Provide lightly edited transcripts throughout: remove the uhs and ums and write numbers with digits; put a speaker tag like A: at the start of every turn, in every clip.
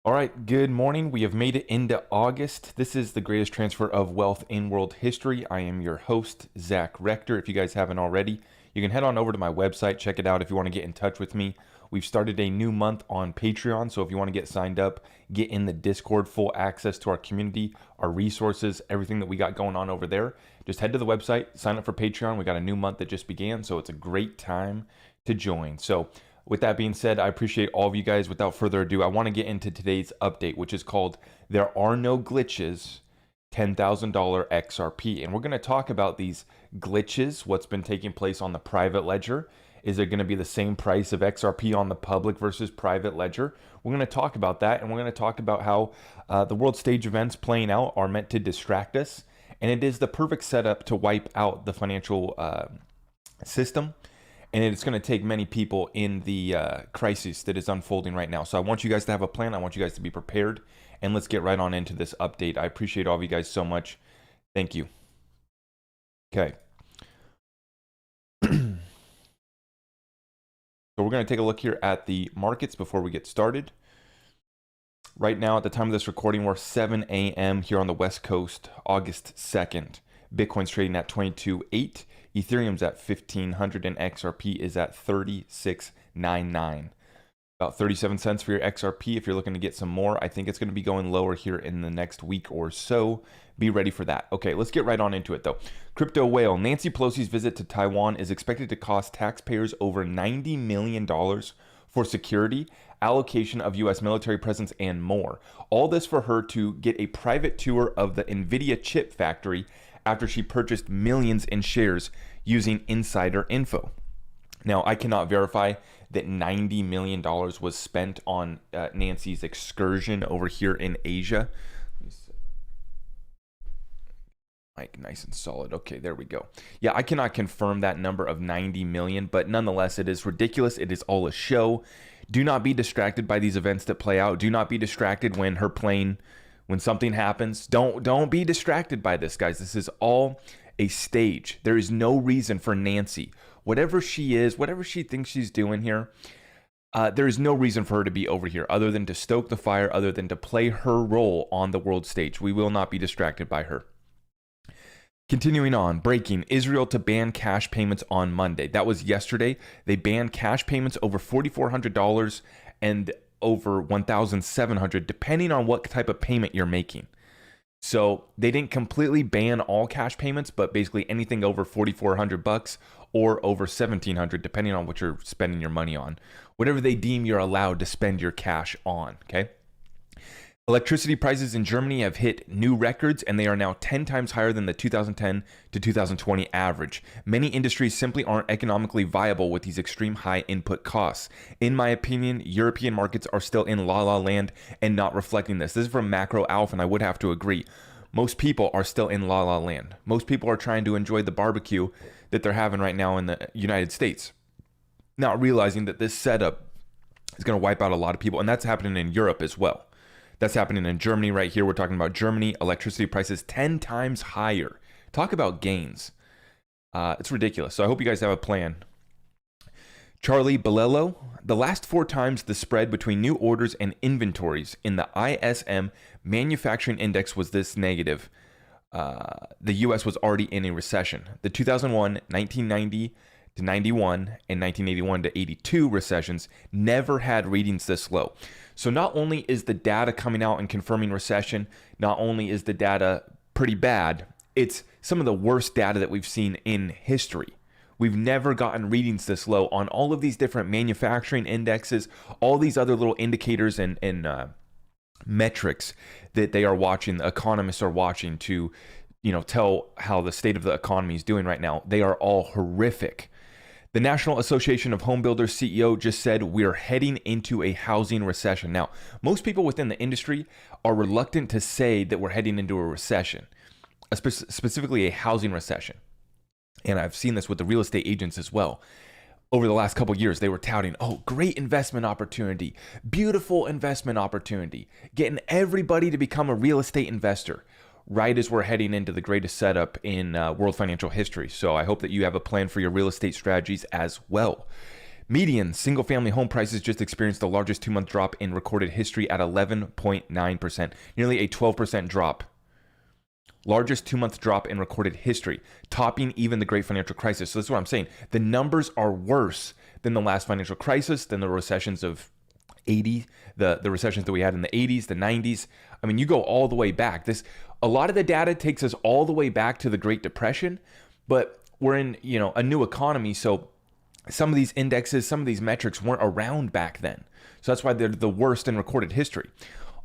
A: All right, good morning. We have made it into August. This is the greatest transfer of wealth in world history. I am your host, Zach Rector. If you guys haven't already, you can head on over to my website, check it out if you want to get in touch with me. We've started a new month on Patreon, so if you want to get signed up, get in the Discord, full access to our community, our resources, everything that we got going on over there, just head to the website, sign up for Patreon. We got a new month that just began, so it's a great time to join. So with that being said, I appreciate all of you guys. Without further ado, I want to get into today's update, which is called There Are No Glitches, $10,000 XRP. And we're going to talk about these glitches, what's been taking place on the private ledger. Is it going to be the same price of XRP on the public versus private ledger? We're going to talk about that, and we're going to talk about how the world stage events playing out are meant to distract us. And it is the perfect setup to wipe out the financial system. And it's going to take many people in the crisis that is unfolding right now. So I want you guys to have a plan. I want you guys to be prepared. And let's get right on into this update. I appreciate all of you guys so much. Thank you. Okay. So we're going to take a look here at the markets before we get started. Right now, at the time of this recording, we're 7 a.m. here on the West Coast, August 2nd. Bitcoin's trading at 22.8. Ethereum's at 1,500 and XRP is at 36.99. About 37 cents for your XRP if you're looking to get some more. I think it's going to be going lower here in the next week or so. Be ready for that. Okay, let's get right on into it though. Crypto whale. Nancy Pelosi's visit to Taiwan is expected to cost taxpayers over $90 million for security, allocation of U.S. military presence, and more. All this for her to get a private tour of the NVIDIA chip factory after she purchased millions in shares using insider info. Now, I cannot verify that $90 million was spent on Nancy's excursion over here in Asia. Mic nice and solid. Okay, there we go. Yeah, I cannot confirm that number of 90 million, but nonetheless, it is ridiculous. It is all a show. Do not be distracted by these events that play out. Do not be distracted when her plane, when something happens. Don't be distracted by this, guys. This is all a stage. There is no reason for Nancy, whatever she is, whatever she thinks she's doing here, there is no reason for her to be over here other than to stoke the fire, other than to play her role on the world stage. We will not be distracted by her. Continuing on, breaking, Israel to ban cash payments on Monday. That was yesterday. They banned cash payments over $4,400 and over $1,700, depending on what type of payment you're making. So they didn't completely ban all cash payments, but basically anything over $4,400 or over $1,700, depending on what you're spending your money on. Whatever they deem you're allowed to spend your cash on, okay? Electricity prices in Germany have hit new records, and they are now 10 times higher than the 2010 to 2020 average. Many industries simply aren't economically viable with these extreme high input costs. In my opinion, European markets are still in la-la land and not reflecting this. This is from Macro Alpha, and I would have to agree. Most people are still in la-la land. Most people are trying to enjoy the barbecue that they're having right now in the United States, not realizing that this setup is going to wipe out a lot of people, and that's happening in Europe as well. That's happening in Germany right here. We're talking about Germany, electricity prices 10 times higher. Talk about gains. It's ridiculous. So I hope you guys have a plan. Charlie Balello, the last 4 times the spread between new orders and inventories in the ISM manufacturing index was this negative. The US was already in a recession. The 2001, 1990 to 91 and 1981 to 82 recessions never had readings this low. So not only is the data coming out and confirming recession, not only is the data pretty bad, it's some of the worst data that we've seen in history. We've never gotten readings this low on all of these different manufacturing indexes, all these other little indicators and metrics that they are watching, the economists are watching to, tell how the state of the economy is doing right now. They are all horrific. The National Association of Home Builders CEO just said we're heading into a housing recession. Now, most people within the industry are reluctant to say that we're heading into a recession, specifically a housing recession. And I've seen this with the real estate agents as well. Over the last couple of years, they were touting, oh, great investment opportunity, beautiful investment opportunity, getting everybody to become a real estate investor, right as we're heading into the greatest setup in world financial history. So I hope that you have a plan for your real estate strategies as well. Median single-family home prices just experienced the largest 2-month drop in recorded history at 11.9%, nearly a 12% drop. Largest 2-month drop in recorded history, topping even the great financial crisis. So this is what I'm saying. The numbers are worse than the last financial crisis, than the recessions of 80, the recessions that we had in the 80s, the 90s. I mean, you go all the way back. A lot of the data takes us all the way back to the Great Depression, but we're in, a new economy. So some of these indexes, some of these metrics weren't around back then. So that's why they're the worst in recorded history.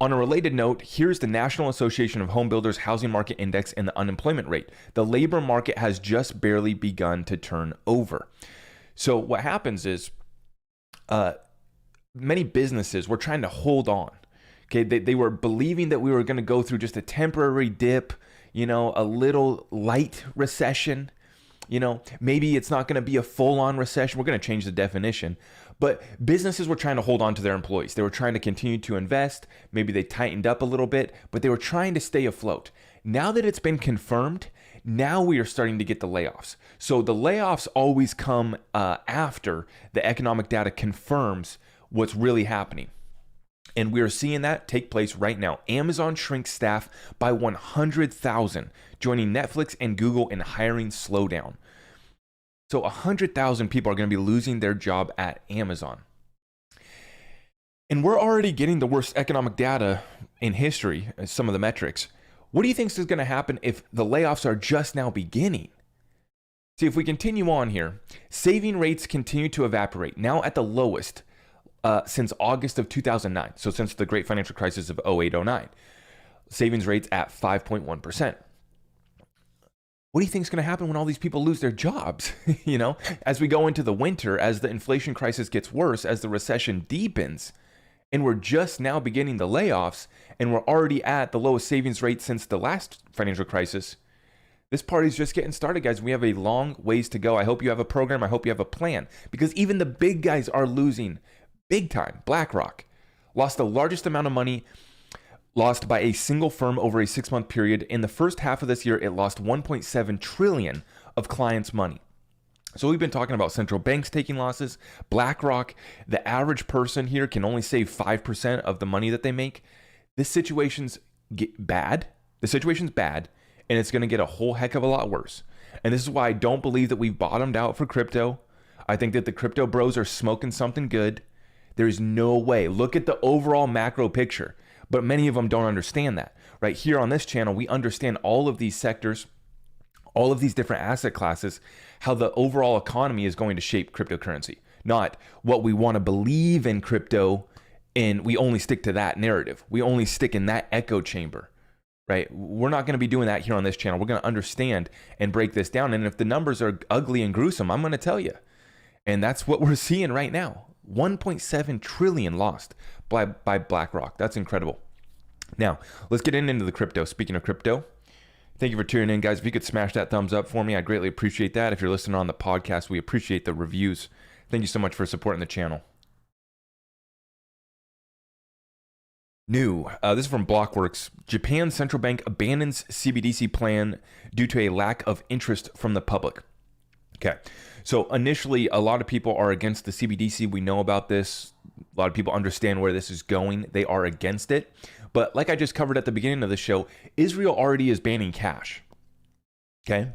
A: On a related note, here's the National Association of Home Builders Housing Market Index and the unemployment rate. The labor market has just barely begun to turn over. So what happens is many businesses were trying to hold on. Okay, they were believing that we were going to go through just a temporary dip, a little light recession. Maybe it's not going to be a full-on recession. We're going to change the definition. But businesses were trying to hold on to their employees. They were trying to continue to invest. Maybe they tightened up a little bit, but they were trying to stay afloat. Now that it's been confirmed, now we are starting to get the layoffs. So the layoffs always come after the economic data confirms what's really happening. And we are seeing that take place right now. Amazon shrinks staff by 100,000, joining Netflix and Google in hiring slowdown. So 100,000 people are going to be losing their job at Amazon. And we're already getting the worst economic data in history, some of the metrics. What do you think is going to happen if the layoffs are just now beginning? See, if we continue on here, saving rates continue to evaporate, now at the lowest since August of 2009. So since the great financial crisis of 08-09. Savings rates at 5.1%. What do you think is going to happen when all these people lose their jobs? As we go into the winter, as the inflation crisis gets worse, as the recession deepens, and we're just now beginning the layoffs, and we're already at the lowest savings rate since the last financial crisis. This party's just getting started, guys. We have a long ways to go. I hope you have a program. I hope you have a plan, because even the big guys are losing big time. BlackRock lost the largest amount of money lost by a single firm over a 6-month period. In the first half of this year, it lost 1.7 trillion of clients' money. So we've been talking about central banks taking losses. BlackRock, the average person here can only save 5% of the money that they make. This situation's bad. The situation's bad, and it's going to get a whole heck of a lot worse. And this is why I don't believe that we've bottomed out for crypto. I think that the crypto bros are smoking something good. There's no way. Look at the overall macro picture, but many of them don't understand that. Right here on this channel, we understand all of these sectors, all of these different asset classes, how the overall economy is going to shape cryptocurrency, not what we want to believe in crypto, and we only stick to that narrative. We only stick in that echo chamber, right? We're not going to be doing that here on this channel. We're going to understand and break this down. And if the numbers are ugly and gruesome, I'm going to tell you. And that's what we're seeing right now. 1.7 trillion lost by BlackRock. That's incredible. Now, let's get into the crypto. Speaking of crypto, thank you for tuning in, guys. If you could smash that thumbs up for me, I greatly appreciate that. If you're listening on the podcast, we appreciate the reviews. Thank you so much for supporting the channel. New. This is from Blockworks. Japan's central bank abandons CBDC plan due to a lack of interest from the public. Okay. So initially, a lot of people are against the CBDC. We know about this. A lot of people understand where this is going. They are against it. But like I just covered at the beginning of the show, Israel already is banning cash. Okay.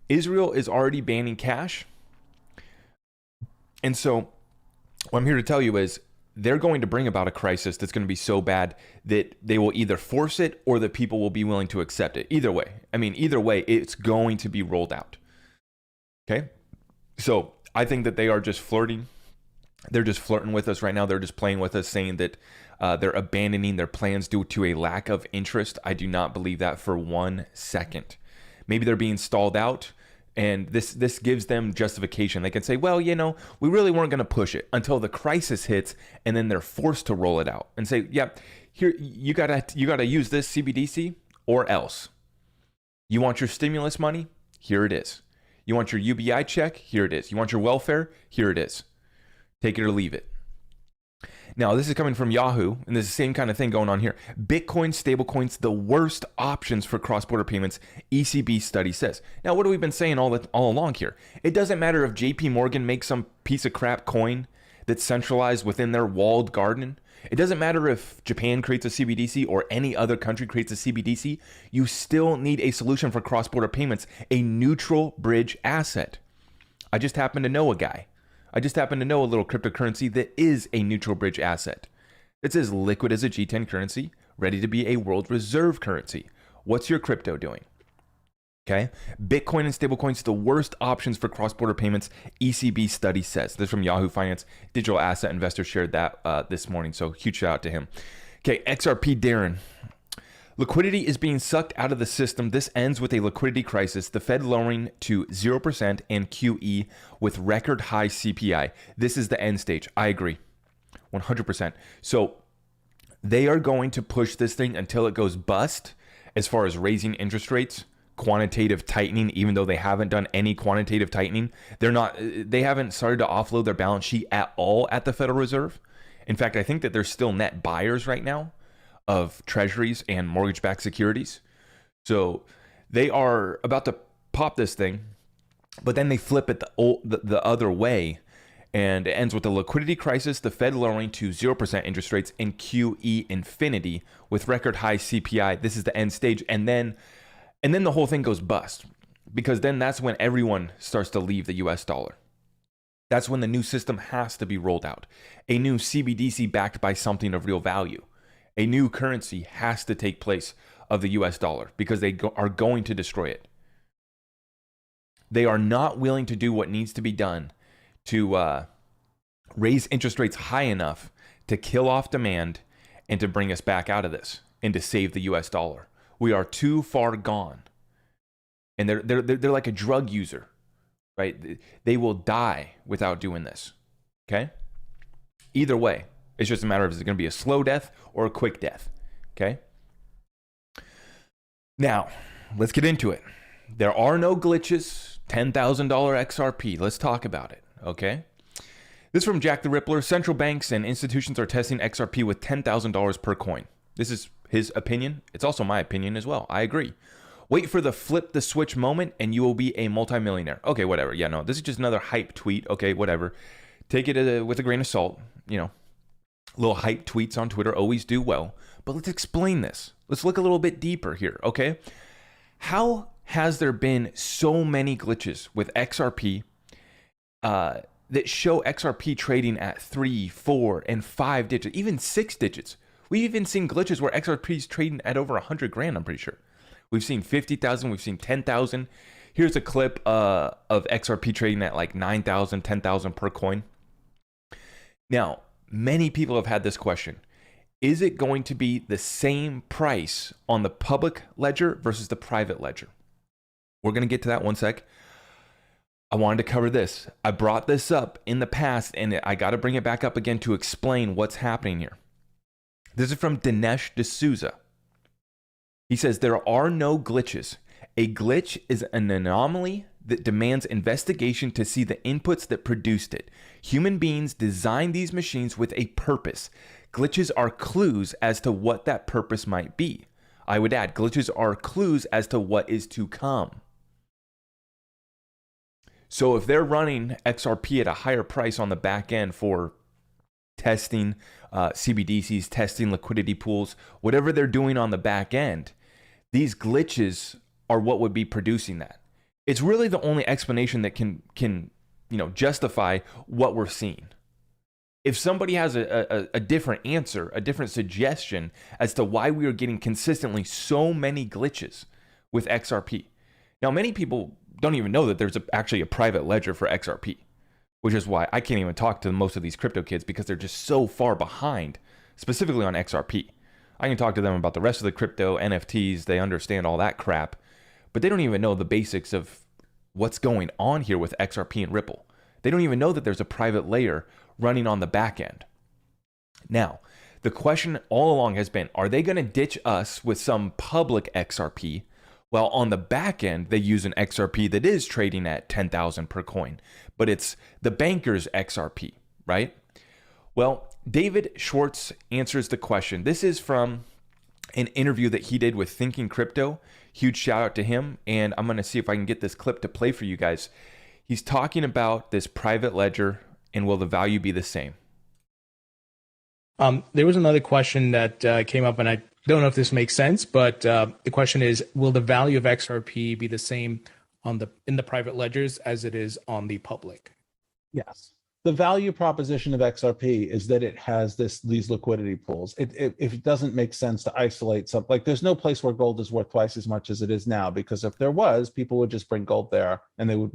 A: Israel is already banning cash. And so what I'm here to tell you is they're going to bring about a crisis that's going to be so bad that they will either force it or the people will be willing to accept it. Either way. Either way, it's going to be rolled out. Okay. So I think that they are just flirting. They're just flirting with us right now. They're just playing with us, saying that they're abandoning their plans due to a lack of interest. I do not believe that for 1 second. Maybe they're being stalled out, and this gives them justification. They can say, well, we really weren't going to push it until the crisis hits, and then they're forced to roll it out and say, yeah, here you gotta use this CBDC or else. You want your stimulus money? Here it is. You want your UBI check? Here it is. You want your welfare? Here it is. Take it or leave it. Now, this is coming from Yahoo, and there's the same kind of thing going on here. Bitcoin stablecoins, the worst options for cross-border payments, ECB study says. Now, what have we been saying all along here? It doesn't matter if JP Morgan makes some piece of crap coin that's centralized within their walled garden. It doesn't matter if Japan creates a CBDC or any other country creates a CBDC. You still need a solution for cross-border payments, a neutral bridge asset. I just happen to know a guy. I just happen to know a little cryptocurrency that is a neutral bridge asset. It's as liquid as a G10 currency, ready to be a world reserve currency. What's your crypto doing? Okay. Bitcoin and stablecoins, the worst options for cross-border payments, ECB study says. This is from Yahoo Finance. Digital asset investor shared that this morning. So huge shout out to him. Okay. XRP Darren. Liquidity is being sucked out of the system. This ends with a liquidity crisis, the Fed lowering to 0% and QE with record high CPI. This is the end stage. I agree. 100%. So they are going to push this thing until it goes bust as far as raising interest rates, quantitative tightening, even though they haven't done any quantitative tightening. They haven't started to offload their balance sheet at all at the Federal Reserve. In fact, I think that they're still net buyers right now of treasuries and mortgage-backed securities. So they are about to pop this thing, but then they flip it the other way, and it ends with a liquidity crisis, the Fed lowering to 0% interest rates, and QE infinity with record high CPI. This is the end stage, and then the whole thing goes bust, because then that's when everyone starts to leave the US dollar. That's when the new system has to be rolled out. A new CBDC backed by something of real value. A new currency has to take place of the US dollar because they are going to destroy it. They are not willing to do what needs to be done to raise interest rates high enough to kill off demand and to bring us back out of this and to save the US dollar. We are too far gone. And they're like a drug user, right? They will die without doing this. Okay? Either way. It's just a matter of is it going to be a slow death or a quick death, okay? Now, let's get into it. There are no glitches, $10,000 XRP. Let's talk about it, okay? This is from Jack the Rippler. Central banks and institutions are testing XRP with $10,000 per coin. This is his opinion. It's also my opinion as well. I agree. Wait for the flip the switch moment and you will be a multimillionaire. Okay, whatever. Yeah, no, this is just another hype tweet. Okay, whatever. Take it with a grain of salt, you know. Little hype tweets on Twitter always do well, but let's explain this. Let's look a little bit deeper here, okay? How has there been so many glitches with XRP that show XRP trading at 3, 4, and 5 digits, even 6 digits? We've even seen glitches where XRP is trading at over 100 grand, I'm pretty sure. We've seen 50,000, we've seen 10,000. Here's a clip of XRP trading at like 9,000, 10,000 per coin. Now, many people have had this question. Is it going to be the same price on the public ledger versus the private ledger? We're going to get to that one sec. I wanted to cover this. I brought this up in the past and I got to bring it back up again to explain what's happening here. This is from Dinesh D'Souza. He says, there are no glitches. A glitch is an anomaly that demands investigation to see the inputs that produced it. Human beings design these machines with a purpose. Glitches are clues as to what that purpose might be. I would add, glitches are clues as to what is to come. So if they're running XRP at a higher price on the back end for testing CBDCs, testing liquidity pools, whatever they're doing on the back end, these glitches are what would be producing that. It's really the only explanation that can justify what we're seeing. If somebody has a different answer, a different suggestion as to why we are getting consistently so many glitches with XRP. Now, many people don't even know that there's actually a private ledger for XRP, which is why I can't even talk to most of these crypto kids because they're just so far behind, specifically on XRP. I can talk to them about the rest of the crypto, NFTs, they understand all that crap, but they don't even know the basics of what's going on here with XRP and Ripple. They don't even know that there's a private layer running on the back end. Now, the question all along has been, are they going to ditch us with some public XRP while on the back end they use an XRP that is trading at 10,000 per coin, but it's the banker's XRP, right? Well, David Schwartz answers the question. This is from an interview that he did with Thinking Crypto. Huge shout out to him. And I'm going to see if I can get this clip to play for you guys. He's talking about this private ledger and will the value be the same?
B: There was another question that came up, and I don't know if this makes sense, but the question is, will the value of XRP be the same in the private ledgers as it is on the public?
C: Yes. The value proposition of XRP is that it has these liquidity pools. If it doesn't make sense to isolate something, like there's no place where gold is worth twice as much as it is now, because if there was, people would just bring gold there and they would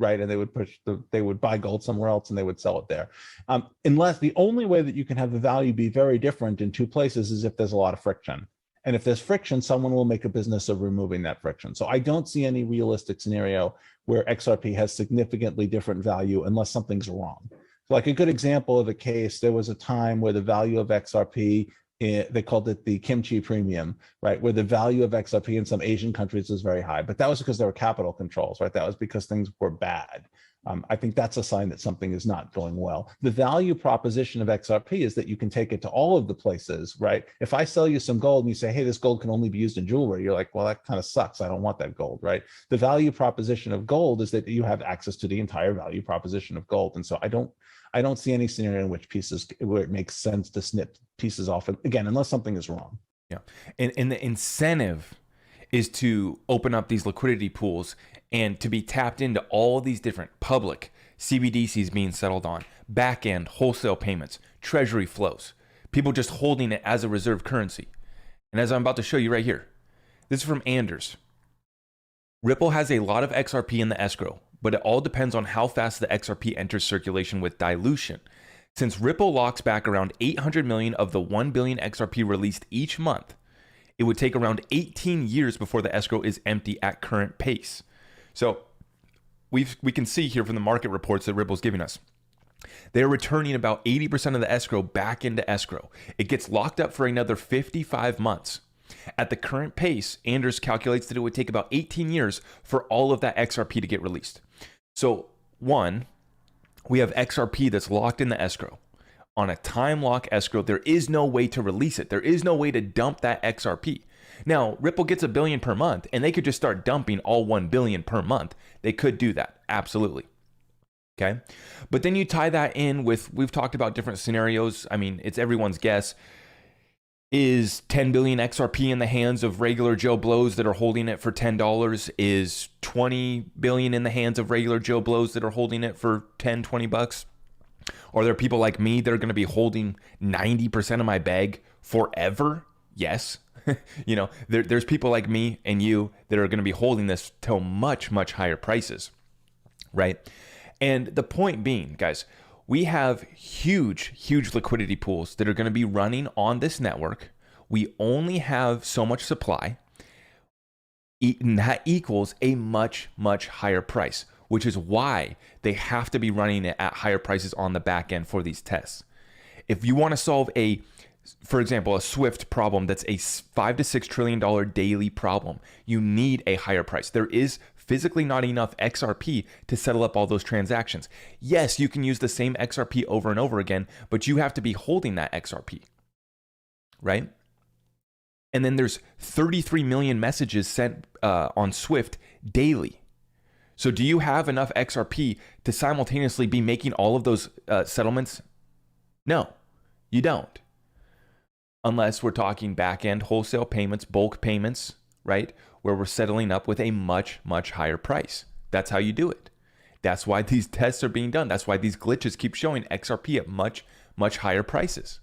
C: they would buy gold somewhere else and they would sell it there. Unless the only way that you can have the value be very different in two places is if there's a lot of friction. And if there's friction, someone will make a business of removing that friction. So I don't see any realistic scenario where XRP has significantly different value unless something's wrong. Like a good example of a case, there was a time where the value of XRP, they called it the kimchi premium, right? Where the value of XRP in some Asian countries was very high, but that was because there were capital controls, right? That was because things were bad. I think that's a sign that something is not going well. The value proposition of XRP is that you can take it to all of the places, right? If I sell you some gold and you say, hey, this gold can only be used in jewelry, you're like, well, that kind of sucks. I don't want that gold, right? The value proposition of gold is that you have access to the entire value proposition of gold. And so I don't see any scenario in which where it makes sense to snip pieces off, again, unless something is wrong.
A: Yeah. And the incentive is to open up these liquidity pools and to be tapped into all these different public CBDCs being settled on, back end wholesale payments, treasury flows, people just holding it as a reserve currency. And as I'm about to show you right here, this is from Anders. Ripple has a lot of XRP in the escrow, but it all depends on how fast the XRP enters circulation with dilution. Since Ripple locks back around 800 million of the 1 billion XRP released each month, it would take around 18 years before the escrow is empty at current pace. So we can see here from the market reports that Ripple's giving us, they're returning about 80% of the escrow back into escrow. It gets locked up for another 55 months. At the current pace, Anders calculates that it would take about 18 years for all of that XRP to get released. So one, we have XRP that's locked in the escrow. On a time lock escrow, there is no way to release it. There is no way to dump that XRP. Now, Ripple gets $1 billion per month, and they could just start dumping all $1 billion per month. They could do that, absolutely. Okay, but then you tie that in with, we've talked about different scenarios. I mean, it's everyone's guess. Is 10 billion XRP in the hands of regular Joe Blows that are holding it for $10? Is 20 billion in the hands of regular Joe Blows that are holding it for 10, 20 bucks? Are there people like me that are going to be holding 90% of my bag forever? Yes. There's people like me and you that are going to be holding this till much, much higher prices, right? And the point being, guys, we have huge, huge liquidity pools that are going to be running on this network. We only have so much supply, and that equals a much, much higher price, which is why they have to be running it at higher prices on the back end for these tests. If you want to solve for example, a Swift problem that's a $5 to $6 trillion daily problem, you need a higher price. There is physically not enough XRP to settle up all those transactions. Yes, you can use the same XRP over and over again, but you have to be holding that XRP, right? And then there's 33 million messages sent on Swift daily. So do you have enough XRP to simultaneously be making all of those settlements? No, you don't. Unless we're talking back-end wholesale payments, bulk payments, right? Where we're settling up with a much, much higher price. That's how you do it. That's why these tests are being done. That's why these glitches keep showing XRP at much, much higher prices.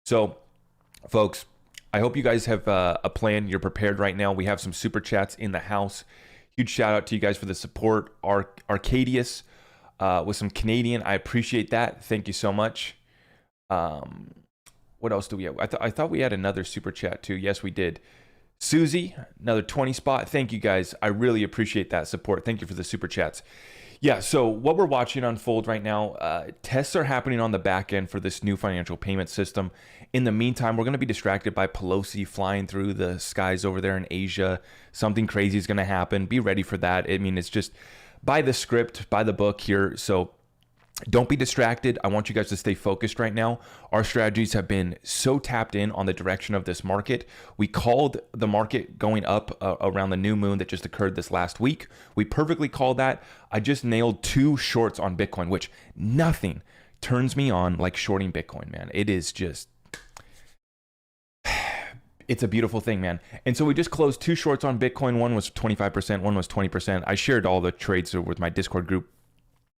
A: So, folks, I hope you guys have a plan. You're prepared right now. We have some super chats in the house. Huge shout out to you guys for the support. Arcadius with some Canadian. I appreciate that. Thank you so much. What else do we have? I thought we had another super chat too. Yes, we did. Susie, another 20 spot. Thank you guys. I really appreciate that support. Thank you for the super chats. Yeah, so what we're watching unfold right now, tests are happening on the back end for this new financial payment system. In the meantime, we're going to be distracted by Pelosi flying through the skies over there in Asia. Something crazy is going to happen. Be ready for that. I mean, it's just by the script, by the book here. So Don't be distracted. I want you guys to stay focused right now. Our strategies have been so tapped in on the direction of this market. We called the market going up around the new moon that just occurred this last week. We perfectly called that. I just nailed 2 shorts on Bitcoin, which nothing turns me on like shorting Bitcoin, man. It is just, it's a beautiful thing, man. And so we just closed 2 shorts on Bitcoin. One was 25%, one was 20%. I shared all the trades with my Discord group.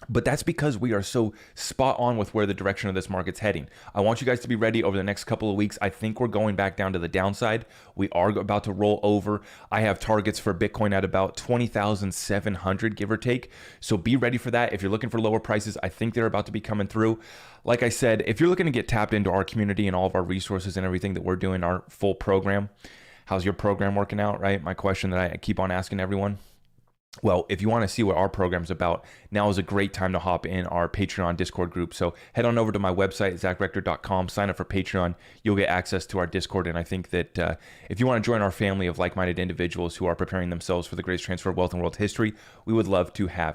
A: But that's because we are so spot on with where the direction of this market's heading. I want you guys to be ready over the next couple of weeks. I think we're going back down to the downside. We are about to roll over. I have targets for Bitcoin at about 20,700, give or take. So be ready for that. If you're looking for lower prices, I think they're about to be coming through. Like I said, if you're looking to get tapped into our community and all of our resources and everything that we're doing, our full program, how's your program working out, right? My question that I keep on asking everyone. Well, if you want to see what our program's about, now is a great time to hop in our Patreon Discord group. So head on over to my website, zachrector.com, sign up for Patreon. You'll get access to our Discord. And I think that if you want to join our family of like-minded individuals who are preparing themselves for the greatest transfer of wealth in world history, we would love to have